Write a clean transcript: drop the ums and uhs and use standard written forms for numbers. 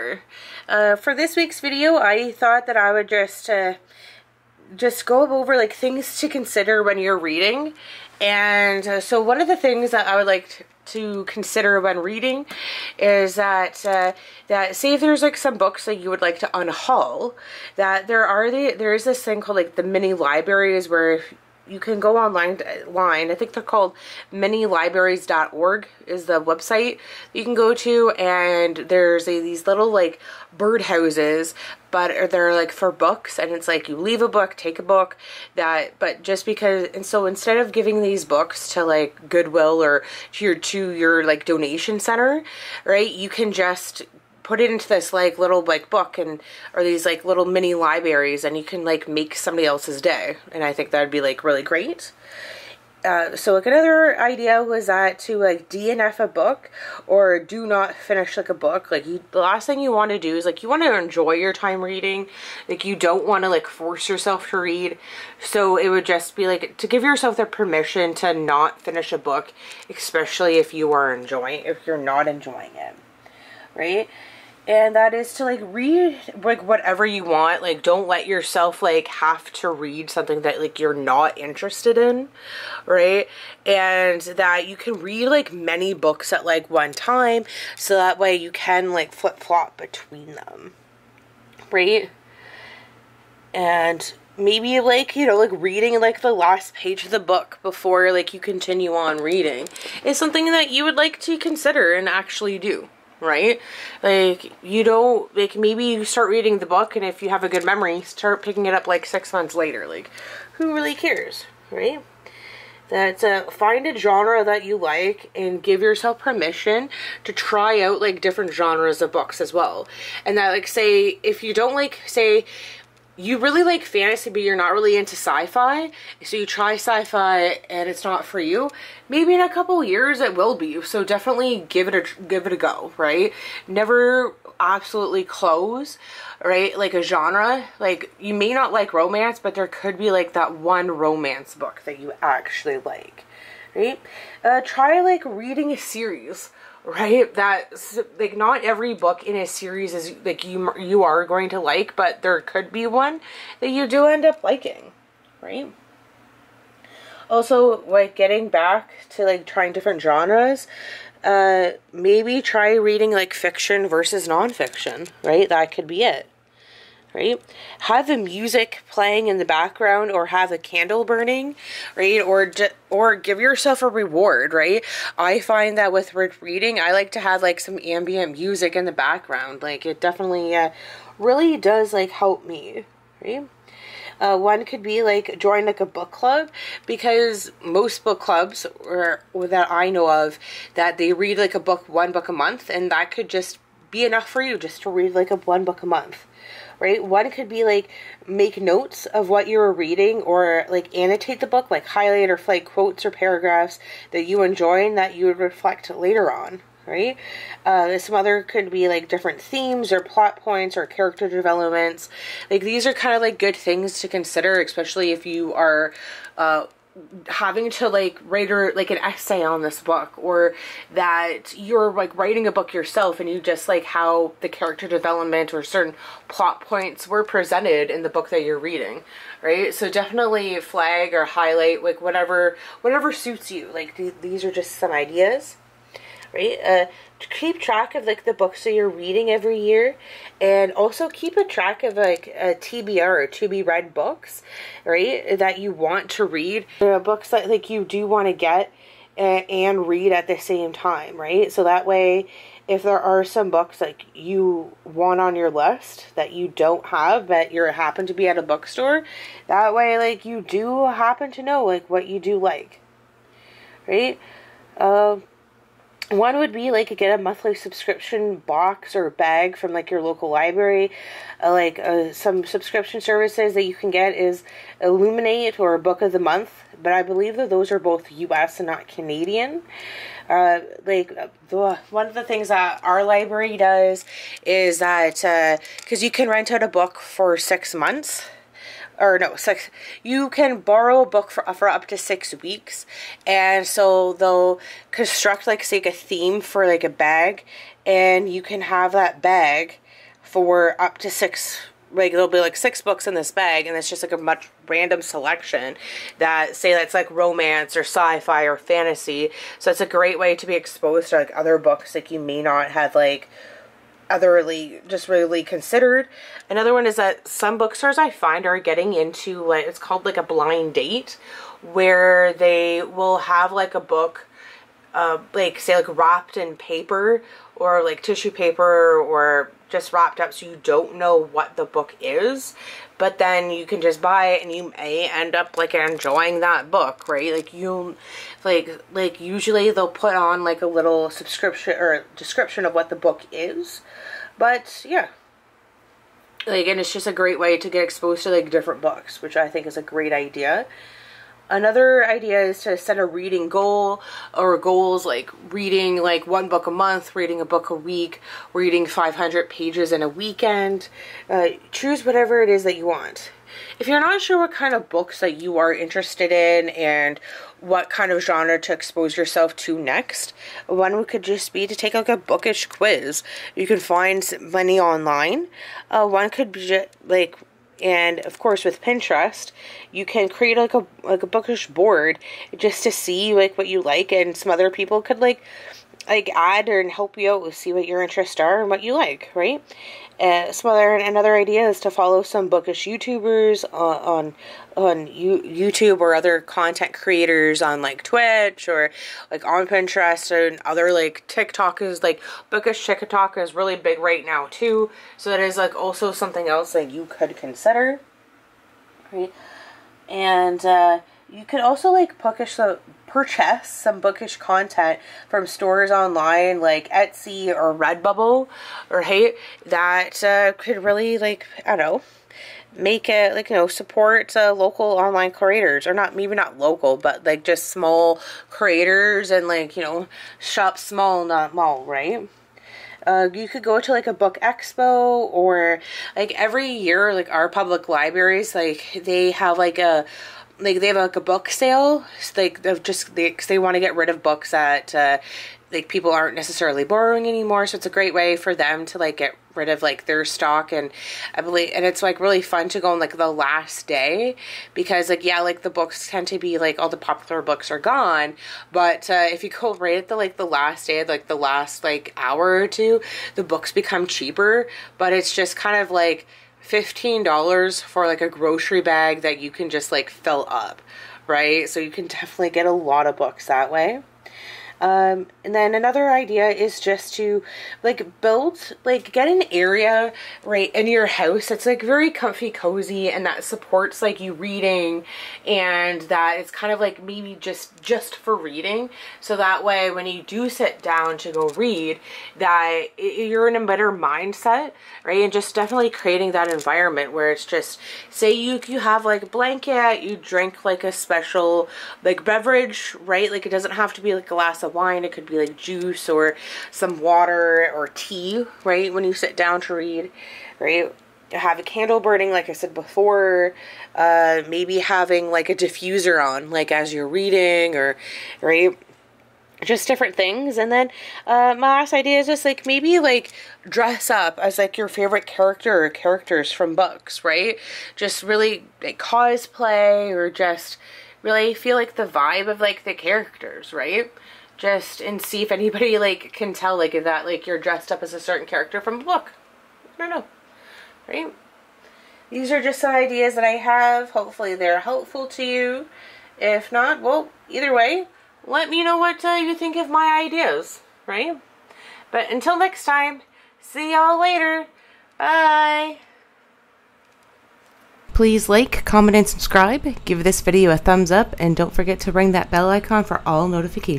consider. For this week's video, I thought that I would just go over like things to consider when you're reading. And so one of the things that I would like to consider when reading is that say if there's like some books that you would like to unhaul, that there is this thing called like the mini libraries where you can go online. I think they're called minilibraries.org is the website you can go to, and there's these little like birdhouses, but they're like for books, and it's like you leave a book, take a book, but just because, and so instead of giving these books to like Goodwill or to your like donation center, right, you can just put it into this like little like book or these like little mini libraries, and you can like make somebody else's day, and I think that would be like really great. So like another idea was that to like DNF a book or do not finish like a book. Like the last thing you want to do is like you want to enjoy your time reading. Like you don't want to like force yourself to read. So it would just be like to give yourself the permission to not finish a book, especially if you're not enjoying it, right? And that is to like read like whatever you want. Like don't let yourself like have to read something that like you're not interested in, right? And that you can read like many books at like one time, so that way you can like flip-flop between them, right? And maybe like, you know, like reading like the last page of the book before like you continue on reading is something that you would like to consider and actually do. Right? Like, you don't, like, maybe you start reading the book, and if you have a good memory, start picking it up, like, 6 months later. Like, who really cares? Right? That's, find a genre that you like, and give yourself permission to try out, like, different genres of books as well. And that, like, say, if you don't like, say, you really like fantasy, but you're not really into sci-fi, so you try sci-fi and it's not for you, maybe in a couple years it will be. So definitely give it a go, right? Never absolutely close, right? Like a genre, like you may not like romance, but there could be like that one romance book that you actually like, right? Try like reading a series. Right? That's like not every book in a series is like you are going to like, but there could be one that you do end up liking, right? Also, like getting back to like trying different genres, maybe try reading like fiction versus nonfiction, right? That could be it. Right? Have the music playing in the background, or have a candle burning, right? Or give yourself a reward, right? I find that with reading, I like to have like some ambient music in the background. Like it definitely really does like help me, right? One could be like join like a book club, because most book clubs or that I know of, that they read like one book a month, and that could just be enough for you just to read like one book a month. Right? One could be like make notes of what you were reading, or like annotate the book, like highlight or flag quotes or paragraphs that you enjoy and that you would reflect later on, right? Some other could be like different themes or plot points or character developments. Like these are kind of like good things to consider, especially if you are having to like write like an essay on this book, or that you're like writing a book yourself and you just like how the character development or certain plot points were presented in the book that you're reading, right? So definitely flag or highlight like whatever suits you. Like these are just some ideas, right? To keep track of like the books that you're reading every year, and also keep a track of like a TBR or to be read books, right, that you want to read, books that like you do want to get and read at the same time, right? So that way, if there are some books like you want on your list that you don't have, but you happen to be at a bookstore, that way like you do happen to know like what you do like, right? One would be like get a monthly subscription box or bag from like your local library. Some subscription services that you can get is Illuminate or Book of the Month, but I believe that those are both US and not Canadian. One of the things that our library does is that because you can rent out a book for 6 months. Or no, you can borrow a book for up to 6 weeks, and so they'll construct like say a theme for like a bag, and you can have that bag for up to 6, like there'll be like 6 books in this bag, and it's just like a much random selection that say that's like romance or sci-fi or fantasy. So it's a great way to be exposed to like other books like you may not have like otherly just really considered. Another one is that some bookstores I find are getting into like, it's called like a blind date, where they will have like a book like say like wrapped in paper or like tissue paper or just wrapped up, so you don't know what the book is, but then you can just buy it and you may end up like enjoying that book, right? Like you like usually they'll put on like a little subscription or description of what the book is, but yeah, like, and it's just a great way to get exposed to like different books, which I think is a great idea. Another idea is to set a reading goal, or goals like reading like 1 book a month, reading a book a week, reading 500 pages in a weekend. Choose whatever it is that you want. If you're not sure what kind of books that you are interested in and what kind of genre to expose yourself to next, one could just be to take like a bookish quiz. You can find many online. One could be like, and of course with Pinterest, you can create like a bookish board just to see like what you like, and some other people could like add and help you out with see what your interests are and what you like, right? Another idea is to follow some bookish YouTubers on YouTube, or other content creators on like Twitch or like on Pinterest, and other like TikTok is like bookish TikTok is really big right now too. So that is like also something else that you could consider, right? And you could also like purchase some bookish content from stores online like Etsy or Redbubble, or hey, that could really like, I don't know, make it like, you know, support local online creators, or maybe not local, but like just small creators, and like, you know, shop small, not mall, right? You could go to like a book expo, or like every year like our public libraries, like they have like a book sale, like they want to get rid of books that like people aren't necessarily borrowing anymore. So it's a great way for them to like get rid of like their stock, and I believe, and it's like really fun to go on like the last day, because like, yeah, like the books tend to be like all the popular books are gone, but if you go right at the last day, like the last like hour or two, the books become cheaper, but it's just kind of like $15 for like a grocery bag that you can just like fill up, right? So you can definitely get a lot of books that way. And then another idea is just to like get an area right in your house that's like very comfy, cozy, and that supports like you reading, and that it's kind of like maybe just for reading. So that way when you do sit down to go read, that you're in a better mindset, right? And just definitely creating that environment where it's just, say you have like a blanket, you drink like a special like beverage, right? Like it doesn't have to be like a glass of wine, it could be like juice or some water or tea, right, when you sit down to read, right? Have a candle burning like I said before, maybe having like a diffuser on like as you're reading, or right, just different things. And then my last idea is just like maybe like dress up as like your favorite character or characters from books, right? Just really like cosplay, or just really feel like the vibe of like the characters, right? Just, and see if anybody like can tell like if that like you're dressed up as a certain character from a book. I don't know, right? These are just some ideas that I have. Hopefully they're helpful to you. If not, well, either way, let me know what you think of my ideas, right? But until next time, see y'all later. Bye. Please like, comment, and subscribe. Give this video a thumbs up, and don't forget to ring that bell icon for all notifications.